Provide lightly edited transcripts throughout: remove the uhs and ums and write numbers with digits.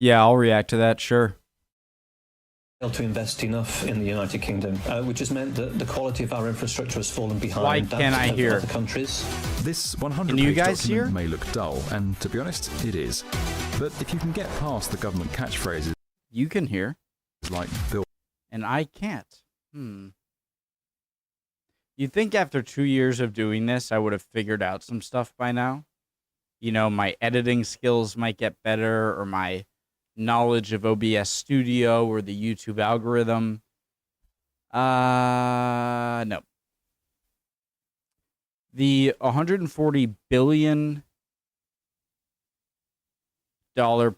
Yeah, I'll react to that, sure. To invest enough in the United Kingdom, which has meant that the quality of our infrastructure has fallen behind Why can't I hear? other countries. This 100-page document may look dull, and to be honest, it is. But if you can get past the government catchphrases, you can hear. Like Bill, and I can't. You'd think after 2 years of doing this, I would have figured out some stuff by now. You know, my editing skills might get better, or my knowledge of OBS Studio or the YouTube algorithm. No. The $140 billion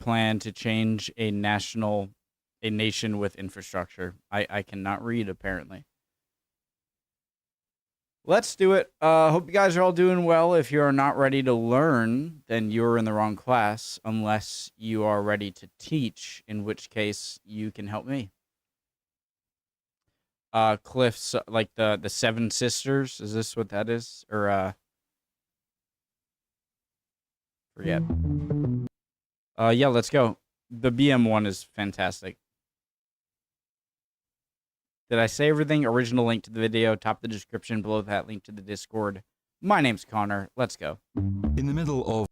plan to change a nation with infrastructure. I cannot read, apparently. Let's do it. Hope you guys are all doing well. If you are not ready to learn, then you're in the wrong class, unless you are ready to teach, in which case you can help me. Cliff's, like the Seven Sisters, is this what that is? Or, forget. Yeah, let's go. The BM one is fantastic. Did I say everything? Original link to the video, top of the description, below that link to the Discord. My name's Connor. Let's go. In the middle of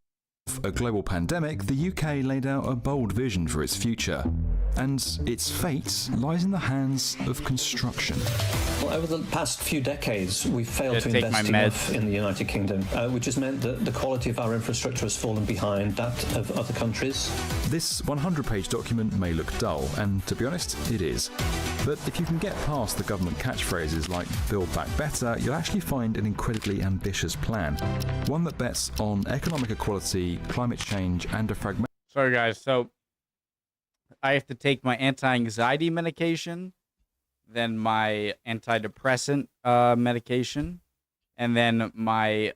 a global pandemic, the UK laid out a bold vision for its future, and its fate lies in the hands of construction. Well, over the past few decades, we've failed to invest enough in the United Kingdom, which has meant that the quality of our infrastructure has fallen behind that of other countries. This 100-page document may look dull, and to be honest, it is. But if you can get past the government catchphrases like Build Back Better, you'll actually find an incredibly ambitious plan. One that bets on economic equality, climate change, and a fragment. Sorry, guys. So I have to take my anti-anxiety medication, then my antidepressant medication, and then my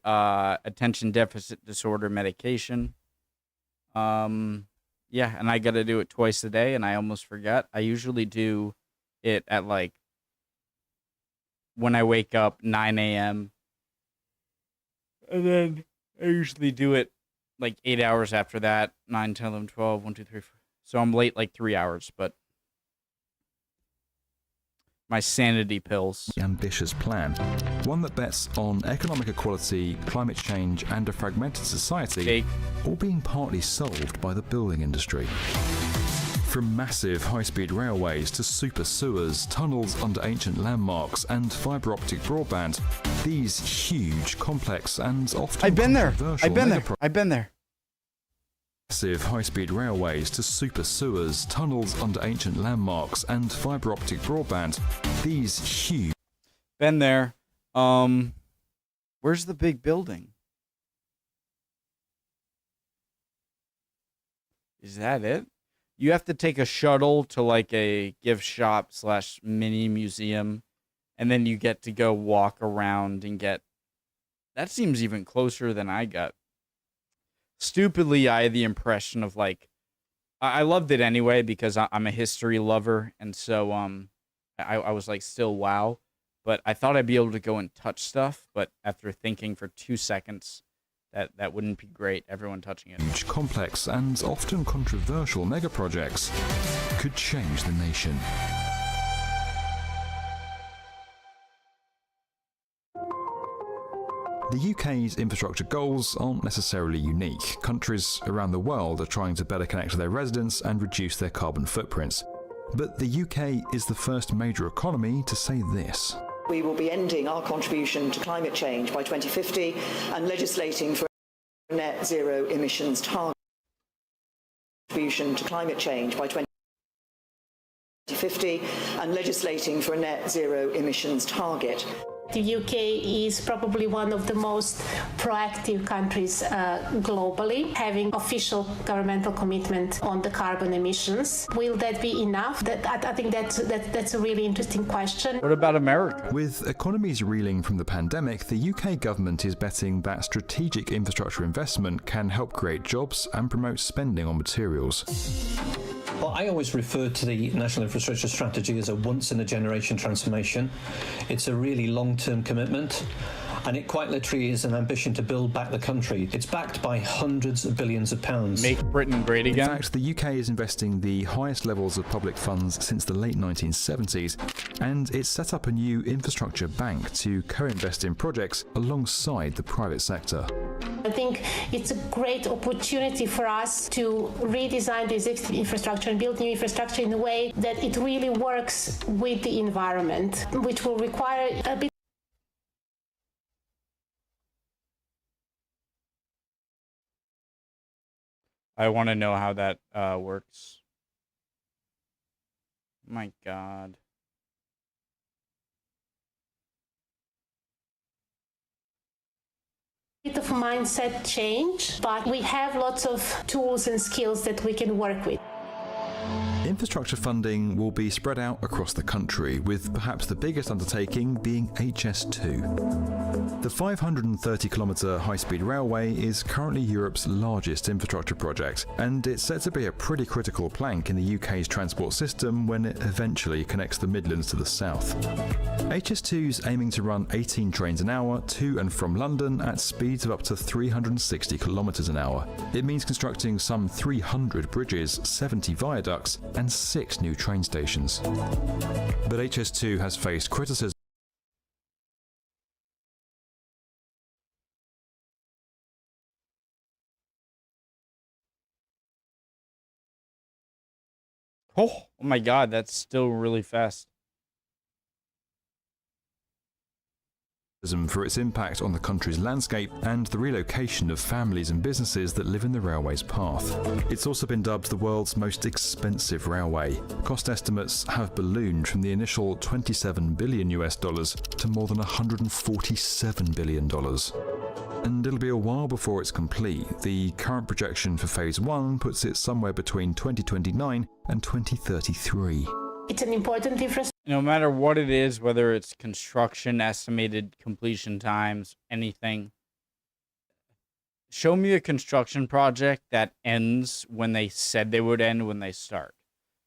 attention deficit disorder medication. Yeah, and I got to do it twice a day, and I almost forgot. I usually do it at, like, when I wake up, 9 a.m. And then I usually do it like 8 hours after that. 9, 10, 11, 12, 1, 2, 3, 4. So I'm late like 3 hours, but my sanity pills. Ambitious plan. One that bets on economic equality, climate change, and a fragmented society, all being partly solved by the building industry. From massive high-speed railways to super sewers, tunnels under ancient landmarks, and fibre-optic broadband, these huge, complex, and often I've been there. Massive high-speed railways to super sewers, tunnels under ancient landmarks, and fibre-optic broadband, these huge... Been there. Where's the big building? Is that it? You have to take a shuttle to like a gift shop / mini museum, and then you get to go walk around and get... That seems even closer than I got. Stupidly, I had the impression of, like... I loved it anyway because I'm a history lover, and so I was like, still wow. But I thought I'd be able to go and touch stuff, but after thinking for 2 seconds... That wouldn't be great, everyone touching it. Huge, complex, and often controversial megaprojects could change the nation. The UK's infrastructure goals aren't necessarily unique. Countries around the world are trying to better connect to their residents and reduce their carbon footprints. But the UK is the first major economy to say this. We will be ending our contribution to climate change by 2050 and legislating for a net zero emissions target. Contribution to climate change by 2050 and legislating for a net zero emissions target. The UK is probably one of the most proactive countries globally, having official governmental commitment on the carbon emissions. Will that be enough? I think that's a really interesting question. What about America? With economies reeling from the pandemic, the UK government is betting that strategic infrastructure investment can help create jobs and promote spending on materials. Well, I always refer to the National Infrastructure Strategy as a once-in-a-generation transformation. It's a really long-term commitment. And it quite literally is an ambition to build back the country. It's backed by hundreds of billions of pounds. Make Britain great again. In fact, the UK is investing the highest levels of public funds since the late 1970s, and it's set up a new infrastructure bank to co-invest in projects alongside the private sector. I think it's a great opportunity for us to redesign the existing infrastructure and build new infrastructure in a way that it really works with the environment, which will require a bit. I want to know how that works. My God. Bit of mindset change, but we have lots of tools and skills that we can work with. Infrastructure funding will be spread out across the country, with perhaps the biggest undertaking being HS2. The 530-kilometre high-speed railway is currently Europe's largest infrastructure project, and it's set to be a pretty critical plank in the UK's transport system when it eventually connects the Midlands to the south. HS2's aiming to run 18 trains an hour to and from London at speeds of up to 360 kilometres an hour. It means constructing some 300 bridges, 70 viaducts, and 6 new train stations. But HS2 has faced criticism. Oh my God, that's still really fast. For its impact on the country's landscape and the relocation of families and businesses that live in the railway's path. It's also been dubbed the world's most expensive railway. Cost estimates have ballooned from the initial $27 billion to more than $147 billion. And it'll be a while before it's complete. The current projection for Phase 1 puts it somewhere between 2029 and 2033. It's an important infrastructure. No matter what it is, whether it's construction, estimated completion times, anything, show me a construction project that ends when they said they would end when they start.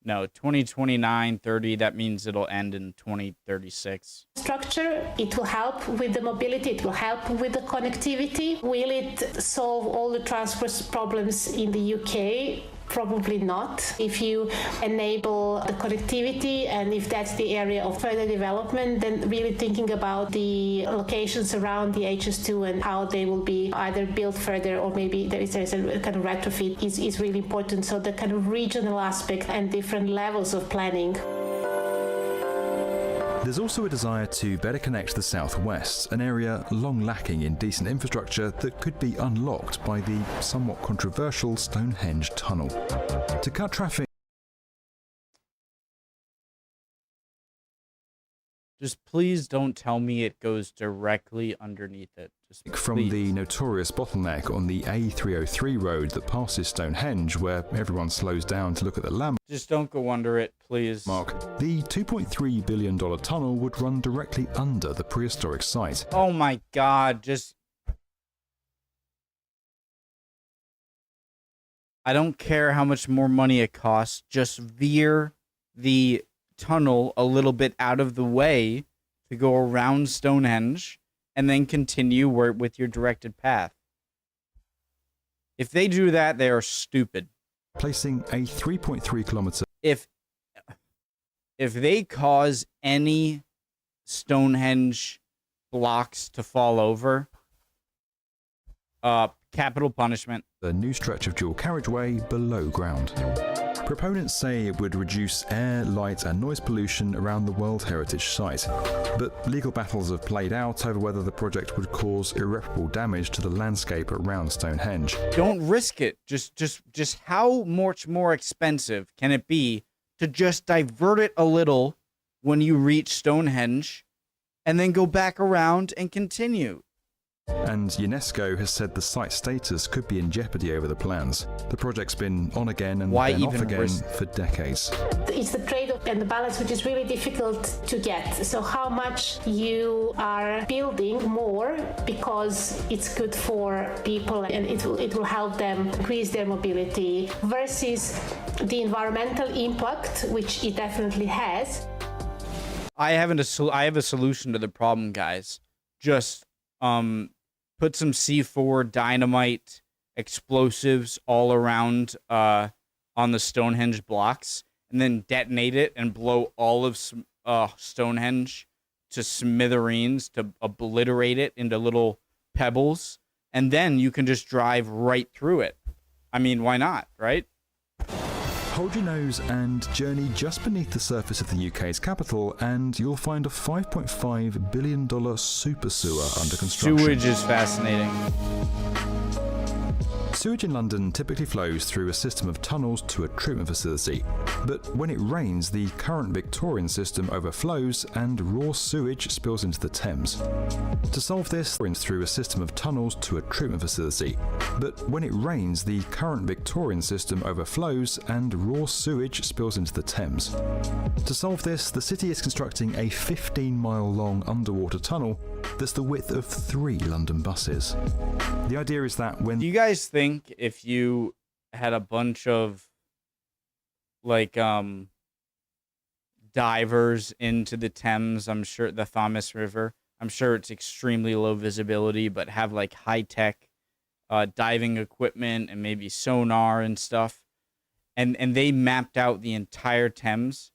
No, 2029, 30, that means it'll end in 2036. Structure, it will help with the mobility, it will help with the connectivity. Will it solve all the transport problems in the UK? Probably not. If you enable the connectivity and if that's the area of further development, then really thinking about the locations around the HS2 and how they will be either built further or maybe there is a kind of retrofit is really important. So the kind of regional aspect and different levels of planning. There's also a desire to better connect the southwest, an area long lacking in decent infrastructure that could be unlocked by the somewhat controversial Stonehenge Tunnel. To cut traffic. Just please don't tell me it goes directly underneath it. Just from the notorious bottleneck on the A303 road that passes Stonehenge, where everyone slows down to look at the landmark. Just don't go under it, please. The $2.3 billion tunnel would run directly under the prehistoric site. Oh my God, just... I don't care how much more money it costs, just veer the tunnel a little bit out of the way to go around Stonehenge and then continue with your directed path. If they do that, they are stupid. Placing a 3.3 kilometer. If they cause any Stonehenge blocks to fall over, capital punishment. A new stretch of dual carriageway below ground. Proponents say it would reduce air, light and noise pollution around the World Heritage Site, but legal battles have played out over whether the project would cause irreparable damage to the landscape around Stonehenge. Don't risk it. Just how much more expensive can it be to just divert it a little when you reach Stonehenge and then go back around and continue? And UNESCO has said the site status could be in jeopardy over the plans. The project's been on again and then off again for decades. It's the trade-off and the balance which is really difficult to get. So how much you are building more because it's good for people and it will help them increase their mobility versus the environmental impact, which it definitely has. I have a solution to the problem, guys. Just put some C4 dynamite explosives all around on the Stonehenge blocks, and then detonate it and blow all of Stonehenge to smithereens, to obliterate it into little pebbles, and then you can just drive right through it. I mean, why not, right? Hold your nose and journey just beneath the surface of the UK's capital, and you'll find a $5.5 billion super sewer under construction. Sewage is fascinating. Sewage in London typically flows through a system of tunnels to a treatment facility, but when it rains, the current Victorian system overflows and raw sewage spills into the Thames. To solve this, through a system of tunnels to a treatment facility, but when it rains, the current Victorian system overflows and raw sewage spills into the Thames. To solve this, the city is constructing a 15-mile-long underwater tunnel that's the width of 3 London buses. The idea is that when... Do you guys think if you had a bunch of like divers into the Thames, I'm sure the Thames River, I'm sure it's extremely low visibility, but have like high-tech diving equipment and maybe sonar and stuff, and they mapped out the entire Thames,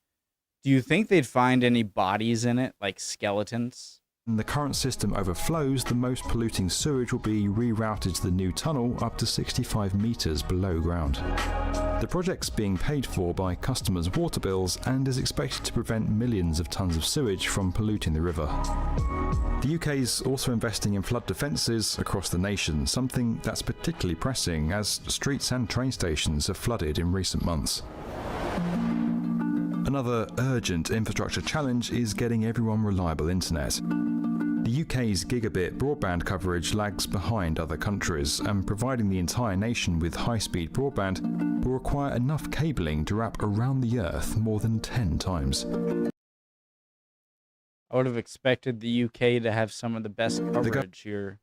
do you think they'd find any bodies in it, like skeletons? When the current system overflows, the most polluting sewage will be rerouted to the new tunnel up to 65 metres below ground. The project's being paid for by customers' water bills and is expected to prevent millions of tonnes of sewage from polluting the river. The UK is also investing in flood defences across the nation, something that's particularly pressing as streets and train stations have flooded in recent months. Another urgent infrastructure challenge is getting everyone reliable internet. The UK's gigabit broadband coverage lags behind other countries, and providing the entire nation with high-speed broadband will require enough cabling to wrap around the Earth more than 10 times. I would have expected the UK to have some of the best coverage. You're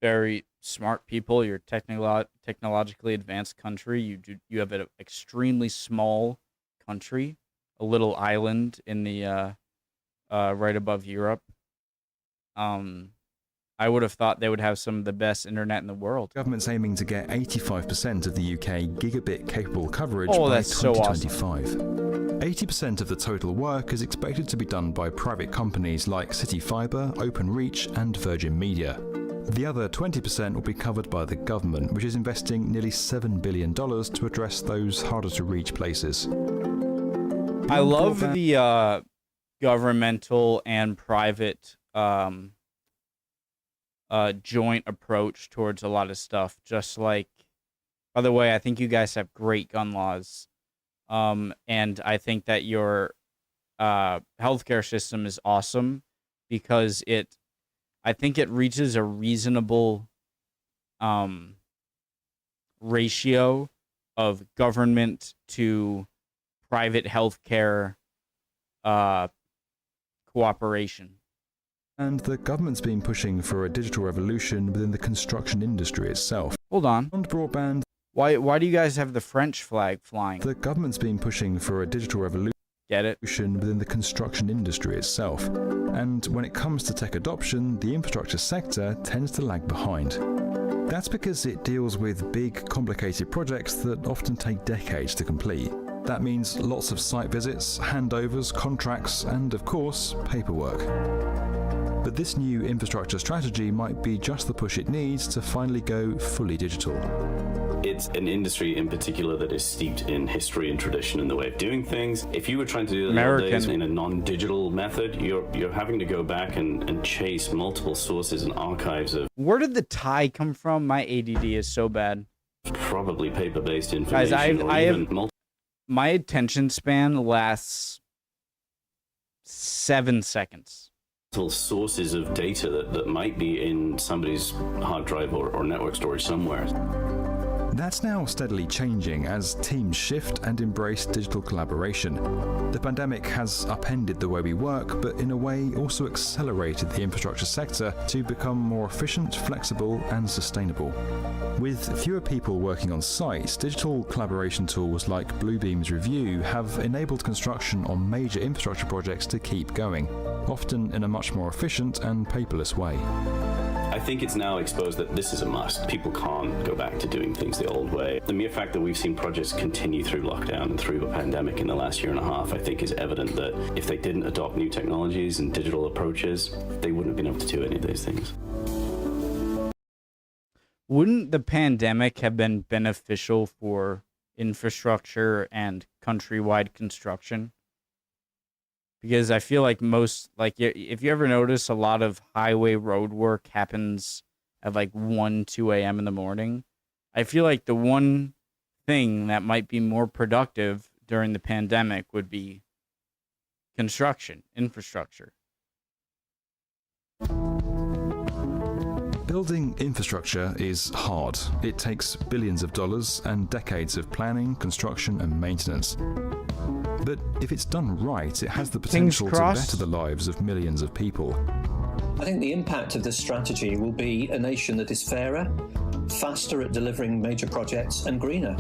very smart people. You're technologically advanced country. You have an extremely small country, a little island in the right above Europe. I would have thought they would have some of the best internet in the world. The government's aiming to get 85% of the UK gigabit-capable coverage by that's 2025. So awesome. 80% of the total work is expected to be done by private companies like City Fibre, Openreach and Virgin Media. The other 20% will be covered by the government, which is investing nearly $7 billion to address those harder-to-reach places. I love the governmental and private joint approach towards a lot of stuff. Just like, by the way, I think you guys have great gun laws, and I think that your healthcare system is awesome because I think it reaches a reasonable ratio of government to private healthcare cooperation. And the government's been pushing for a digital revolution within the construction industry itself. Hold on. On broadband. Why do you guys have the French flag flying? The government's been pushing for a digital revolution. Get it? Within the construction industry itself. And when it comes to tech adoption, the infrastructure sector tends to lag behind. That's because it deals with big, complicated projects that often take decades to complete. That means lots of site visits, handovers, contracts, and of course, paperwork. But this new infrastructure strategy might be just the push it needs to finally go fully digital. It's an industry in particular that is steeped in history and tradition and the way of doing things. If you were trying to do that nowadays in a non-digital method, you're having to go back and chase multiple sources and archives of... Where did the tie come from? My ADD is so bad. Probably paper-based information. Guys, my attention span lasts 7 seconds. Sources of data that might be in somebody's hard drive or network storage somewhere. That's now steadily changing as teams shift and embrace digital collaboration. The pandemic has upended the way we work, but in a way also accelerated the infrastructure sector to become more efficient, flexible, and sustainable. With fewer people working on sites, digital collaboration tools like Bluebeam's Review have enabled construction on major infrastructure projects to keep going, often in a much more efficient and paperless way. I think it's now exposed that this is a must. People can't go back to doing things the old way. The mere fact that we've seen projects continue through lockdown and through a pandemic in the last year and a half, I think is evident that if they didn't adopt new technologies and digital approaches, they wouldn't have been able to do any of those things. Wouldn't the pandemic have been beneficial for infrastructure and countrywide construction? Because I feel like if you ever notice, a lot of highway road work happens at like 1, 2 a.m. in the morning. I feel like the one thing that might be more productive during the pandemic would be construction, infrastructure. Building infrastructure is hard. It takes billions of dollars and decades of planning, construction, and maintenance. But if it's done right, it has the potential to better the lives of millions of people. I think the impact of this strategy will be a nation that is fairer, faster at delivering major projects, and greener.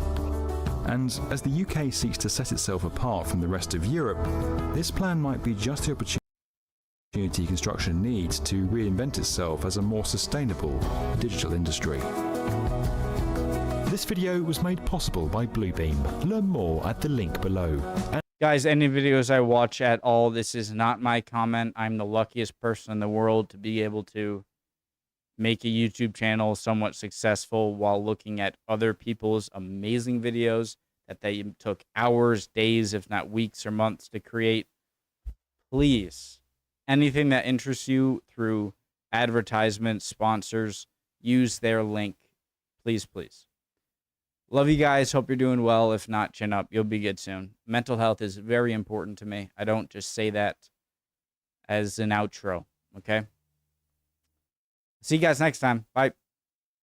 And as the UK seeks to set itself apart from the rest of Europe, this plan might be just the opportunity construction needs to reinvent itself as a more sustainable digital industry. This video was made possible by Bluebeam. Learn more at the link below. Guys, any videos I watch at all, this is not my comment. I'm the luckiest person in the world to be able to make a YouTube channel somewhat successful while looking at other people's amazing videos that they took hours, days, if not weeks or months to create. Please, anything that interests you through advertisements, sponsors, use their link. Please, please. Love you guys. Hope you're doing well. If not, chin up. You'll be good soon. Mental health is very important to me. I don't just say that as an outro, okay? See you guys next time. Bye.